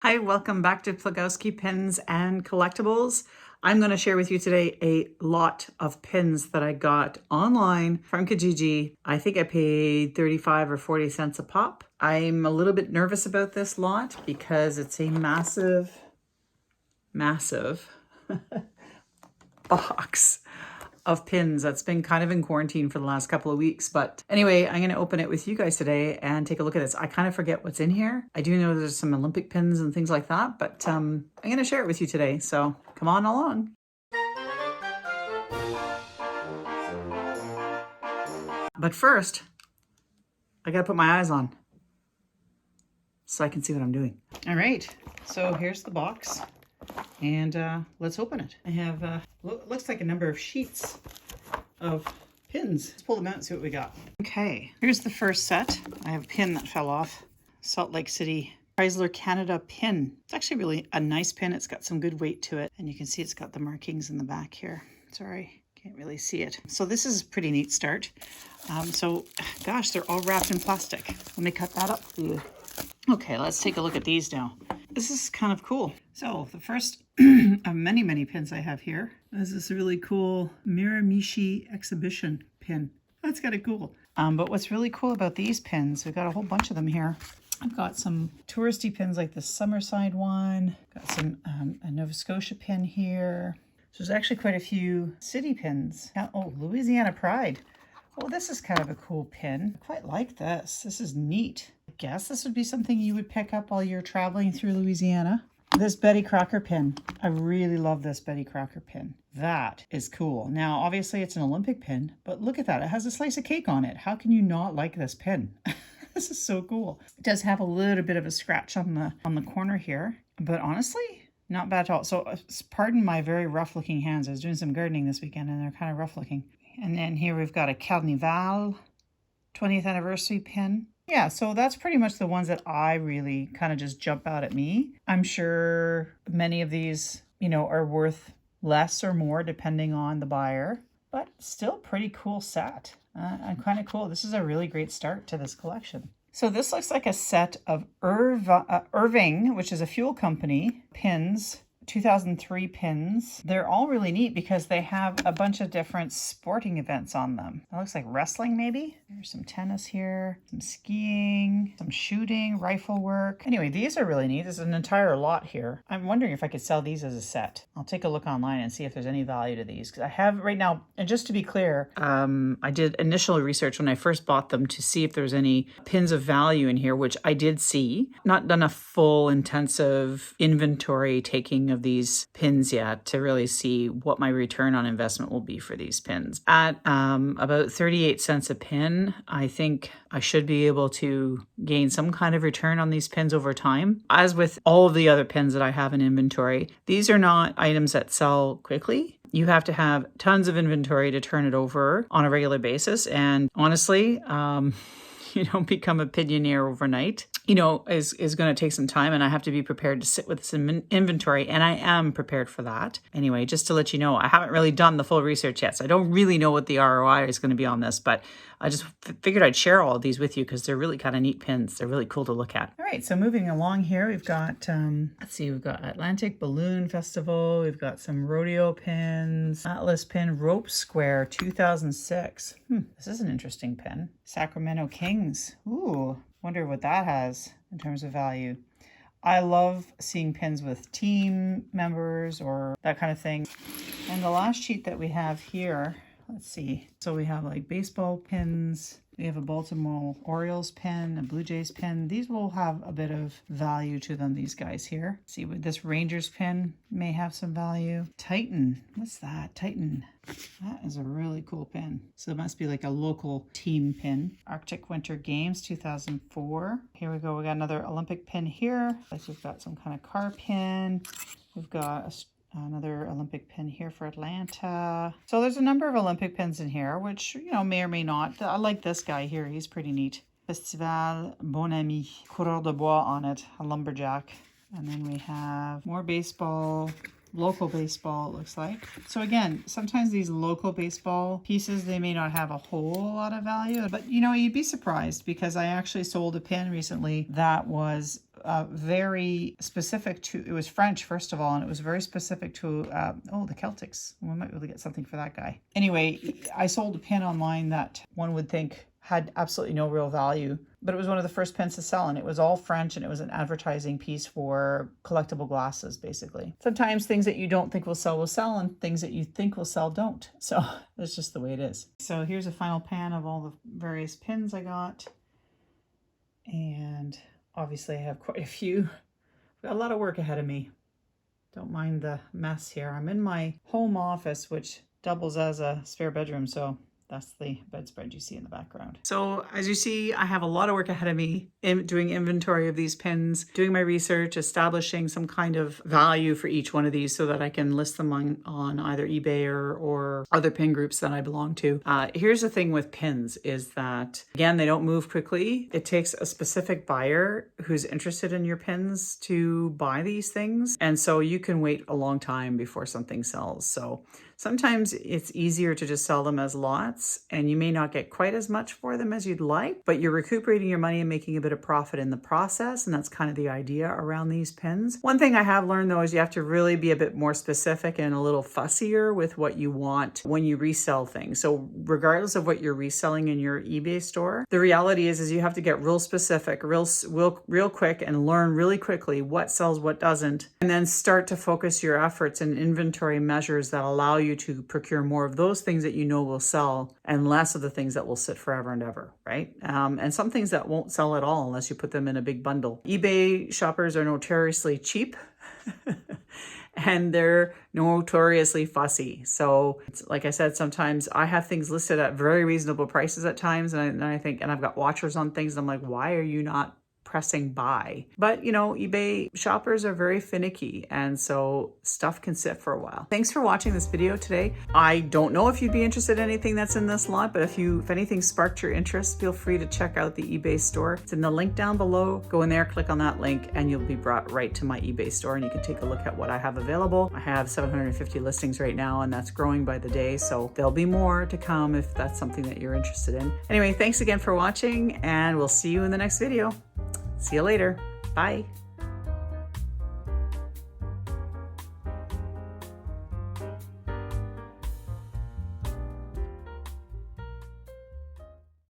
Hi, welcome back to Plagowski Pins and Collectibles. I'm going to share with you today a lot of pins that I got online from Kijiji. I think I paid 35 or 40 cents a pop. I'm a little bit nervous about this lot because it's a massive box of pins that's been kind of in quarantine for the last couple of weeks. But anyway, I'm going to open it with you guys today and take a look at this. I kind of forget what's in here. I do know there's some Olympic pins and things like that, but I'm going to share it with you today. So come on along. But first, I got to put my eyes on so I can see what I'm doing. All right, so here's the box. And let's open it. I have, looks like a number of sheets of pins. Let's pull them out and see what we got. Okay, here's the first set. I have a pin that fell off. Salt Lake City Chrysler Canada pin. It's actually really a nice pin. It's got some good weight to it. And you can see it's got the markings in the back here. Sorry, can't really see it. So this is a pretty neat start. Gosh, they're all wrapped in plastic. Let me cut that up for you. Okay, let's take a look at these now. This is kind of cool. So the first of many pins I have here is this really cool Miramichi exhibition pin. That's kind of cool. But what's really cool about these pins, we've got a whole bunch of them here. I've got some touristy pins like the Summerside one. Got some a Nova Scotia pin here. So there's actually quite a few city pins. Oh, Louisiana Pride. Oh, this is kind of a cool pin. I quite like this. This is neat. I guess this would be something you would pick up while you're traveling through Louisiana. This Betty Crocker pin. I really love this Betty Crocker pin. That is cool. Now, obviously it's an Olympic pin, but look at that. It has a slice of cake on it. How can you not like this pin? This is so cool. It does have a little bit of a scratch on the corner here, but honestly, not bad at all. So pardon my very rough looking hands. I was doing some gardening this weekend and they're kind of rough looking. And then here we've got a Carnival 20th anniversary pin. Yeah, so that's pretty much the ones that I really kind of just jump out at me. I'm sure many of these, are worth less or more depending on the buyer, but still pretty cool set. I'm kind of cool. This is a really great start to this collection. So this looks like a set of Irving, which is a fuel company, pins. 2003 pins. They're all really neat because they have a bunch of different sporting events on them. It looks like wrestling maybe. There's some tennis here, some skiing, some shooting, rifle work. Anyway, these are really neat. There's an entire lot here. I'm wondering if I could sell these as a set. I'll take a look online and see if there's any value to these because I have right now, and just to be clear, I did initial research when I first bought them to see if there's any pins of value in here, which I did see. Not done a full intensive inventory taking of these pins yet to really see what my return on investment will be for these pins. At about 38 cents a pin, I think I should be able to gain some kind of return on these pins over time. As with all of the other pins that I have in inventory, these are not items that sell quickly. You have to have tons of inventory to turn it over on a regular basis. And honestly, you don't become a pinioneer overnight. Is going to take some time, and I have to be prepared to sit with some inventory, and I am prepared for that. Anyway, just to let you know, I haven't really done the full research yet, so I don't really know what the ROI is going to be on this, but I just figured I'd share all of these with you because they're really kind of neat pins. They're really cool to look at. All right, so moving along here, we've got, we've got Atlantic Balloon Festival. We've got some rodeo pins. Atlas pin Rope Square 2006. This is an interesting pin. Sacramento Kings. Ooh. Wonder what that has in terms of value. I love seeing pins with team members or that kind of thing. And the last sheet that we have here, let's see. So we have like baseball pins. We have a Baltimore Orioles pin, a Blue Jays pin. These will have a bit of value to them, these guys here. Let's see, what this Rangers pin may have some value. Titan, what's that? Titan. That is a really cool pin. So it must be like a local team pin. Arctic Winter Games 2004. Here we go. We got another Olympic pin here. We've got some kind of car pin. We've got another Olympic pin here for Atlanta. So there's a number of Olympic pins in here, which, may or may not. I like this guy here. He's pretty neat. Festival Bon Ami. Coureur de Bois on it. A lumberjack. And then we have more baseball. Local baseball, it looks like. So again, sometimes these local baseball pieces, they may not have a whole lot of value, but you'd be surprised because I actually sold a pin recently that was very specific to, it was French, first of all, and it was very specific to, oh, the Celtics. We might be able to get something for that guy. Anyway, I sold a pin online that one would think had absolutely no real value, but it was one of the first pins to sell, and it was all French, and it was an advertising piece for collectible glasses, basically. Sometimes things that you don't think will sell, and things that you think will sell don't. So that's just the way it is. So here's a final pan of all the various pins I got. And obviously I have quite a few. Got a lot of work ahead of me. Don't mind the mess here. I'm in my home office, which doubles as a spare bedroom, so that's the bedspread you see in the background. So as you see, I have a lot of work ahead of me in doing inventory of these pins, doing my research, establishing some kind of value for each one of these so that I can list them on either eBay or other pin groups that I belong to. Here's the thing with pins is that, again, they don't move quickly. It takes a specific buyer who's interested in your pins to buy these things. And so you can wait a long time before something sells. So sometimes it's easier to just sell them as lots, and you may not get quite as much for them as you'd like, but you're recuperating your money and making a bit of profit in the process, and that's kind of the idea around these pins. One thing I have learned, though, is you have to really be a bit more specific and a little fussier with what you want when you resell things. So regardless of what you're reselling in your eBay store, the reality is you have to get real specific, real quick, and learn really quickly what sells, what doesn't, and then start to focus your efforts and inventory measures that allow you to procure more of those things that you know will sell and less of the things that will sit forever and ever, right? And some things that won't sell at all unless you put them in a big bundle. eBay shoppers are notoriously cheap and they're notoriously fussy. So it's, like I said, sometimes I have things listed at very reasonable prices at times, and I think, and I've got watchers on things, and I'm like, why are you not pressing buy? But you know, eBay shoppers are very finicky, and so stuff can sit for a while. Thanks for watching this video today. I don't know if you'd be interested in anything that's in this lot, but if anything sparked your interest, feel free to check out the eBay store. It's in the link down below. Go in there, click on that link, and you'll be brought right to my eBay store, and you can take a look at what I have available. I have 750 listings right now, and that's growing by the day, so there'll be more to come if that's something that you're interested in. Anyway, thanks again for watching, and we'll see you in the next video. See you later. Bye.